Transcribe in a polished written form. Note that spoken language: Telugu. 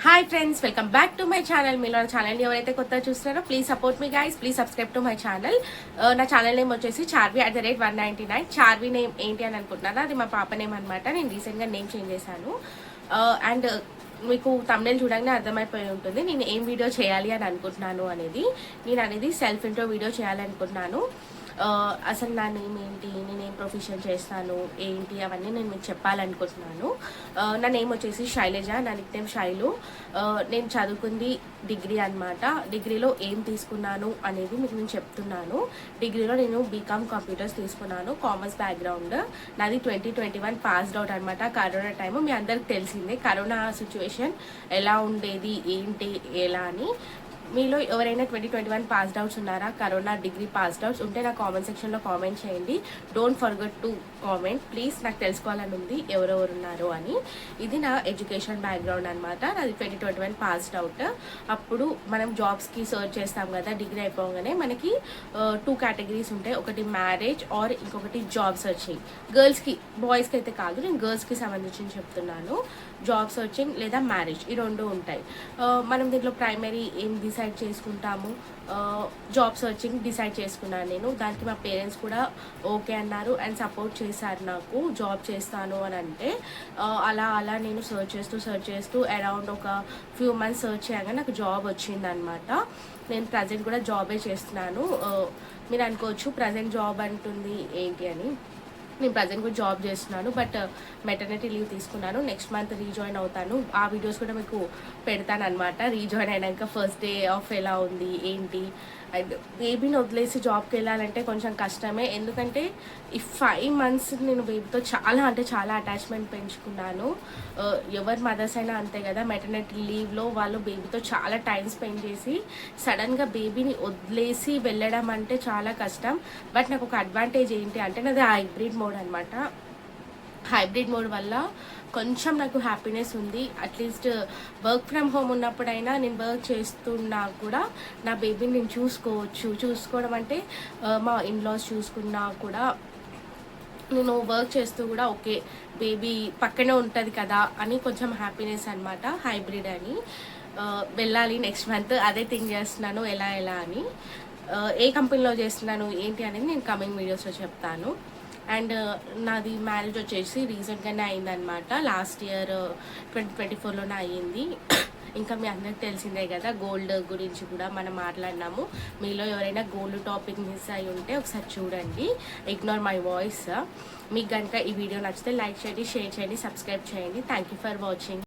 Hi friends, welcome back to my channel. మీరు నా ఛానల్ని ఎవరైతే కొత్తగా చూస్తున్నారో please support me guys, please subscribe to my channel. నా ఛానల్ నేమ్ వచ్చేసి చార్వి @199. చార్వి నేమ్ ఏంటి అని అనుకుంటున్నారా? అది మా పాప నేమ్ అనమాట. నేను రీసెంట్గా నేమ్ చేంజ్ చేశాను. అండ్ మీకు తమ్నెయిల్ చూడగానే అర్థమైపోయి ఉంటుంది నేను ఏం వీడియో చేయాలి అని అనుకుంటున్నాను అనేది. నేను అనేది సెల్ఫ్ ఇంట్రో వీడియో చేయాలి అనుకుంటున్నాను. అసలు నా నేమ్ ఏంటి, నేను ఏం ప్రొఫెషన్ చేస్తాను ఏంటి అవన్నీ నేను మీకు చెప్పాలనుకుంటున్నాను. నా నేమ్ వచ్చేసి శైలజ, నా నిక్ నేమ్ శైలు. నేను చదువుకుంది డిగ్రీ అనమాట. డిగ్రీలో ఏం తీసుకున్నాను అనేది మీకు నేను చెప్తున్నాను. డిగ్రీలో నేను బీకామ్ కంప్యూటర్స్ తీసుకున్నాను, కామర్స్ బ్యాక్గ్రౌండ్. నాది 2021 పాస్డ్ అవుట్ అనమాట. కరోనా టైము మీ అందరికి తెలిసిందే. కరోనా సిచ్యువేషన్ ఎలా ఉండేది ఏంటి ఎలా అని. మీలో ఎవరైనా 2021 పాస్డ్ అవుట్స్ ఉన్నారా, కరోనా డిగ్రీ పాస్డ్ అవుట్స్ ఉంటే నా కామెంట్ సెక్షన్లో కామెంట్ చేయండి. Don't forget to comment please. నాకు తెలుసుకోవాలని ఉంది ఎవరెవరు ఉన్నారు అని. ఇది నా ఎడ్యుకేషన్ బ్యాక్గ్రౌండ్ అనమాట. నాది 2021 పాస్డ్ అవుట్. అప్పుడు మనం జాబ్స్కి సర్చ్ చేస్తాం కదా డిగ్రీ అయిపోగానే. మనకి 2 కేటగిరీస్ ఉంటాయి. ఒకటి మ్యారేజ్ ఆర్ ఇంకొకటి జాబ్ సర్చింగ్. గర్ల్స్కి, బాయ్స్కి అయితే కాదు, నేను గర్ల్స్కి సంబంధించి చెప్తున్నాను. జాబ్ సర్చింగ్ లేదా మ్యారేజ్ ఈ రెండు ఉంటాయి. మనం దీంట్లో ప్రైమరీ ఏం డిసైడ్ చేసుకుంటాము. జాబ్ సర్చింగ్ డిసైడ్ చేసుకున్నాను నేను. దానికి మా పేరెంట్స్ కూడా ఓకే అన్నారు అండ్ సపోర్ట్ చేశారు నాకు జాబ్ చేస్తాను అని అంటే. అలా అలా నేను సర్చ్ చేస్తూ అరౌండ్ ఒక ఫ్యూ మంత్స్ సర్చ్ చేయగా నాకు జాబ్ వచ్చిందనమాట. నేను ప్రజెంట్ కూడా జాబే చేస్తున్నాను. మీరు అనుకోవచ్చు ప్రజెంట్ జాబ్ అంటుంది ఏంటి అని. నేను ప్రజెంట్ కూడా జాబ్ చేస్తున్నాను, బట్ మెటర్నిటీ లీవ్ తీసుకున్నాను. నెక్స్ట్ మంత్ రీజాయిన్ అవుతాను. ఆ వీడియోస్ కూడా మీకు పెడతాను అనమాట. రీజాయిన్ అయినాక ఫస్ట్ డే ఆఫ్ ఎలా ఉంది ఏంటి. అండ్ బేబీని వదిలేసి జాబ్కి వెళ్ళాలంటే కొంచెం కష్టమే. ఎందుకంటే ఈ 5 months నేను బేబీతో చాలా అటాచ్మెంట్ పెంచుకున్నాను. ఎవరి మదర్స్ అయినా అంతే కదా, మెటర్నిటీ లీవ్లో వాళ్ళు బేబీతో చాలా టైం స్పెండ్ చేసి సడన్గా బేబీని వదిలేసి వెళ్ళడం అంటే చాలా కష్టం. బట్ నాకు ఒక అడ్వాంటేజ్ ఏంటి అంటే నాది హైబ్రిడ్ మోడ్ అనమాట. హైబ్రిడ్ మోడ్ వల్ల కొంచెం నాకు హ్యాపీనెస్ ఉంది. అట్లీస్ట్ వర్క్ ఫ్రమ్ హోమ్ ఉన్నప్పుడైనా నేను వర్క్ చేస్తున్నా కూడా నా బేబీని నేను చూసుకోవడం అంటే మా ఇన్లాస్ చూసుకున్నా కూడా నేను వర్క్ చేస్తూ కూడా ఓకే బేబీ పక్కనే ఉంటుంది కదా అని కొంచెం హ్యాపీనెస్ అనమాట. హైబ్రిడ్ అని వెళ్ళాలి నెక్స్ట్ మంత్, అదే థింక్ చేస్తున్నాను ఎలా అని. ఏ కంపెనీలో చేస్తున్నాను ఏంటి అనేది నేను కమింగ్ వీడియోస్లో చెప్తాను. అండ్ నాది మ్యారేజ్ వచ్చేసి రీసెంట్గానే అయిందనమాట. లాస్ట్ ఇయర్ 2024లోనే అయ్యింది. ఇంకా మీ అందరికి తెలిసిందే కదా, గోల్డ్ గురించి కూడా మనం మాట్లాడినాము. మీలో ఎవరైనా గోల్డ్ టాపిక్ మిస్ అయి ఉంటే ఒకసారి చూడండి. Ignore my voice. మీకు కనుక ఈ వీడియో నచ్చితే లైక్ చేయండి, షేర్ చేయండి, సబ్స్క్రైబ్ చేయండి. Thank you for watching.